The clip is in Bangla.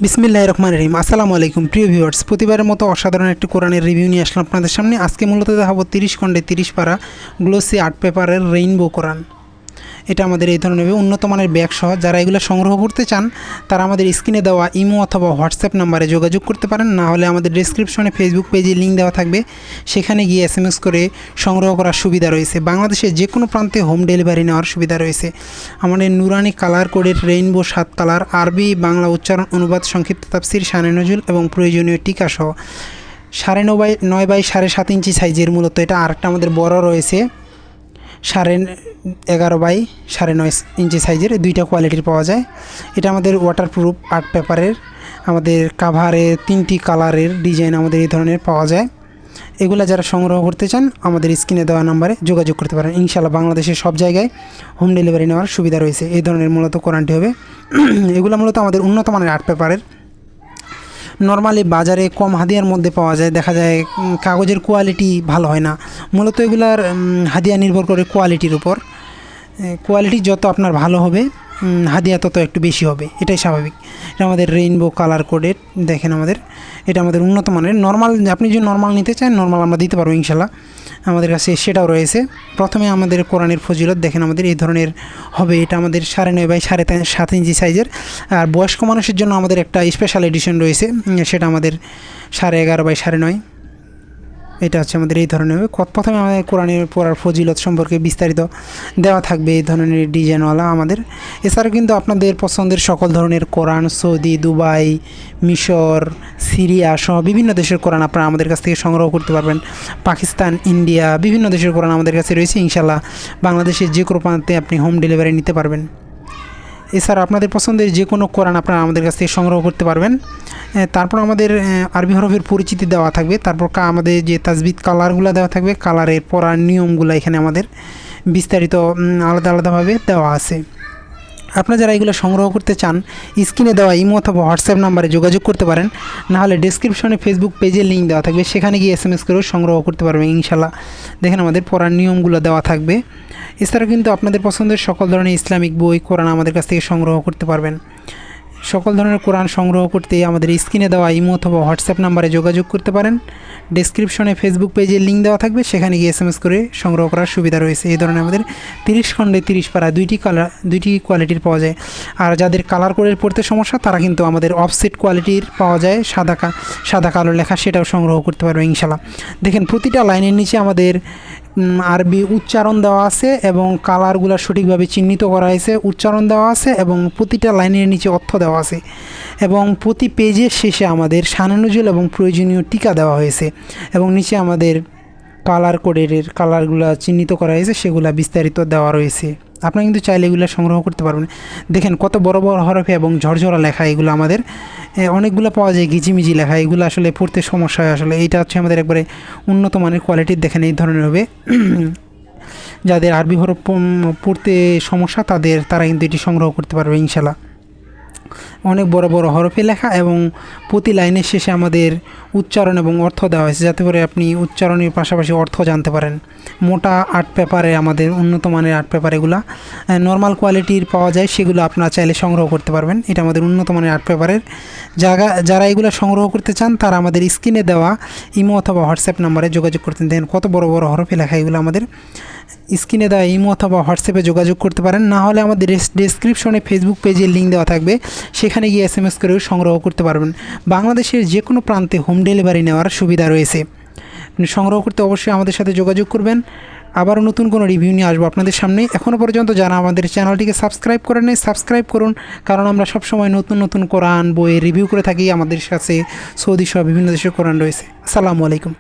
বিসমিল্লাহির রহমানির রহিম। আসসালামু আলাইকুম প্রিয় ভিউয়ার্স, প্রতিবারের মতো অসাধারণ একটি কোরআনের রিভিউ নিয়ে আসলাম আপনাদের সামনে। আজকে মূলত দেখাবো 30 খণ্ডে 30 পারা গ্লোসি আর্ট পেপারের রেইনবো কোরআন। এটা আমাদের এই ধরনের উন্নত মানের ব্যাগ সহ। যারা এগুলো সংগ্রহ করতে চান তারা আমাদের স্ক্রিনে দেওয়া ইমো অথবা হোয়াটসঅ্যাপ নাম্বারে যোগাযোগ করতে পারেন, না হলে আমাদের ডেসক্রিপশনে ফেসবুক পেজে লিঙ্ক দেওয়া থাকবে, সেখানে গিয়ে SMS করে সংগ্রহ করার সুবিধা রয়েছে। বাংলাদেশের যে কোনো প্রান্তে হোম ডেলিভারি নেওয়ার সুবিধা রয়েছে। আমাদের নুরানি কালার কোডের রেইনবো 7 কালার, আরবি বাংলা উচ্চারণ অনুবাদ, সংক্ষিপ্ত তাফসির, শানে নজুল এবং প্রয়োজনীয় টিকা সহ 9.5 বাই 7.5 ইঞ্চি সাইজের। মূলত এটা আরেকটা আমাদের বড় রয়েছে 11.5 বাই 9.5 ইঞ্চি সাইজের। দুইটা কোয়ালিটির পাওয়া যায়। এটা আমাদের ওয়াটারপ্রুফ আর্ট পেপারের। আমাদের কাভারে 3টি কালারের ডিজাইন আমাদের এই ধরনের পাওয়া যায়। এগুলা যারা সংগ্রহ করতে চান আমাদের স্ক্রিনে দেওয়া নাম্বারে যোগাযোগ করতে পারেন। ইনশাআল্লাহ বাংলাদেশের সব জায়গায় হোম ডেলিভারি নেওয়ার সুবিধা রয়েছে। এই ধরনের মূলত কোরআনটি হবে। এগুলো মূলত আমাদের উন্নত মানের আর্ট পেপারের। নর্মালি বাজারে কম হাদিয়ার মধ্যে পাওয়া যায়, দেখা যায় কাগজের কোয়ালিটি ভালো হয় না। মূলত এগুলার হাদিয়া নির্ভর করে কোয়ালিটির উপর। কোয়ালিটি যত আপনার ভালো হবে হাদিয়া তত একটু বেশি হবে, এটাই স্বাভাবিক। এটা আমাদের রেইনবো কালার কোডের। দেখেন এটা আমাদের উন্নত মানের। নর্মাল আপনি যদি নর্মাল নিতে চান নর্মাল আমরা দিতে পারবো ইনশাল্লাহ, আমাদের কাছে সেটাও রয়েছে। প্রথমে আমাদের কোরআনের ফজিলত দেখেন আমাদের এই ধরনের হবে। এটা আমাদের 9.5 বাই 7.5 ইঞ্চি সাইজের। আর বয়স্ক মানুষের জন্য আমাদের একটা স্পেশাল এডিশন রয়েছে, সেটা আমাদের 11.5 বাই 9.5। এটা হচ্ছে আমাদের এই ধরনের হবে। প্রথমে আমাদের কোরআনের পড়ার ফজিলত সম্পর্কে বিস্তারিত দেওয়া থাকবে এই ধরনের ডিজাইনওয়ালা আমাদের। এছাড়াও কিন্তু আপনাদের পছন্দের সকল ধরনের কোরআন, সৌদি, দুবাই, মিশর, সিরিয়া সহ বিভিন্ন দেশের কোরআন আপনারা আমাদের কাছ থেকে সংগ্রহ করতে পারবেন। পাকিস্তান, ইন্ডিয়া, বিভিন্ন দেশের কোরআন আমাদের কাছে রয়েছে। ইনশাল্লাহ বাংলাদেশের যে কোনো প্রান্তে আপনি হোম ডেলিভারি নিতে পারবেন। এছাড়া আপনাদের পছন্দের যে কোনো কোরআন আপনারা আমাদের কাছ থেকে সংগ্রহ করতে পারবেন। তারপর আমাদের আরবি হরফের পরিচিতি দেওয়া থাকবে। তারপর আমাদের যে তাজবিদ কালারগুলো দেওয়া থাকবে, কালারের পড়ার নিয়মগুলো এখানে আমাদের বিস্তারিত আলাদা আলাদাভাবে দেওয়া আছে। আপনারা যারা এগুলো সংগ্রহ করতে চান স্ক্রিনে দেওয়া ইমো অথবা হোয়াটসঅ্যাপ নাম্বারে যোগাযোগ করতে পারেন, না হলে ডেসক্রিপশনে ফেসবুক পেজের লিঙ্ক দেওয়া থাকবে, সেখানে গিয়ে SMS করেও সংগ্রহ করতে পারবেন ইনশাল্লাহ। দেখেন আমাদের পড়ার নিয়মগুলো দেওয়া থাকবে। এছাড়া কিন্তু আপনাদের পছন্দের সকল ধরনের ইসলামিক বই, কোরআন আমাদের কাছ থেকে সংগ্রহ করতে পারবেন। সকল ধরনের কোরআন সংগ্রহ করতে আমাদের স্ক্রিনে দেওয়া ইমো অথবা হোয়াটসঅ্যাপ নাম্বারে যোগাযোগ করতে পারেন। ডেসক্রিপশনে ফেসবুক পেজের লিঙ্ক দেওয়া থাকবে, সেখানে গিয়ে SMS করে সংগ্রহ করার সুবিধা রয়েছে। এই ধরনের আমাদের 30 খণ্ডে 30 পারা দুইটি কোয়ালিটির পাওয়া যায়। আর যাদের কালার কোডের পড়তে সমস্যা তারা কিন্তু আমাদের অফসেট কোয়ালিটির পাওয়া যায়, সাদা কালো লেখা, সেটাও সংগ্রহ করতে পারবে ইনশাল্লাহ। দেখেন প্রতিটা লাইনের নিচে আমাদের আরবি উচ্চারণ দেওয়া আছে এবং কালারগুলো সঠিকভাবে চিহ্নিত করা হয়েছে, উচ্চারণ দেওয়া আছে এবং প্রতিটা লাইনের নিচে অর্থ দেওয়া আছে। এবং প্রতি পেজের শেষে আমাদের শানে নজুল এবং প্রয়োজনীয় টিকা দেওয়া হয়েছে এবং নিচে আমাদের কালার কোডের কালারগুলো চিহ্নিত করা হয়েছে, সেগুলো বিস্তারিত দেওয়া রয়েছে। আপনারা কিন্তু চাইলে এগুলো সংগ্রহ করতে পারবেন। দেখেন কত বড় বড় হরফে এবং ঝরঝরা লেখা। এগুলো আমাদের অনেকগুলো পাওয়া যায় ঘিচিমিচি লেখা, এগুলো আসলে পড়তে সমস্যা হয়। আসলে এইটা হচ্ছে আমাদের একবারে উন্নত মানের কোয়ালিটির। দেখেন এই ধরনের হবে। যাদের আরবি হরফ পড়তে সমস্যা তারা কিন্তু এটি সংগ্রহ করতে পারবে ইনশাল্লাহ। অনেক বড় বড় হরফে লেখা এবং প্রতি লাইনের শেষে আমাদের উচ্চারণ এবং অর্থ দেওয়া হয়েছে, যাতে করে আপনি উচ্চারণের পাশাপাশি অর্থ জানতে পারেন। মোটা আর্ট পেপারে আমাদের উন্নত মানের আর্ট পেপার, এগুলো নর্মাল কোয়ালিটির পাওয়া যায়, সেগুলো আপনারা চাইলে সংগ্রহ করতে পারবেন। এটা আমাদের উন্নত মানের আর্ট পেপারের। যারা এগুলো সংগ্রহ করতে চান তারা আমাদের স্ক্রিনে দেওয়া ইমো অথবা হোয়াটসঅ্যাপ নাম্বারে যোগাযোগ করতে দেন। কত বড় বড় হরফে লেখা, এগুলো আমাদের স্ক্রিনে দেওয়া ইমো অথবা হোয়াটসঅ্যাপে যোগাযোগ করতে পারেন, না হলে আমাদের ডেসক্রিপশনে ফেসবুক পেজের লিঙ্ক দেওয়া থাকবে, সেখানে গিয়ে SMS করেও সংগ্রহ করতে পারবেন। বাংলাদেশের যে কোনো প্রান্তে হোম ডেলিভারি নেওয়ার সুবিধা রয়েছে। আপনি সংগ্রহ করতে অবশ্যই আমাদের সাথে যোগাযোগ করবেন। আবারও নতুন কোনো রিভিউ নিয়ে আসবো আপনাদের সামনে। এখনও পর্যন্ত যারা আমাদের চ্যানেলটিকে সাবস্ক্রাইব করেন নাই সাবস্ক্রাইব করুন, কারণ আমরা সবসময় নতুন নতুন কোরআন বইয়ের রিভিউ করে থাকি। আমাদের কাছে সৌদি সহ বিভিন্ন দেশের কোরআন রয়েছে। আসসালামু আলাইকুম।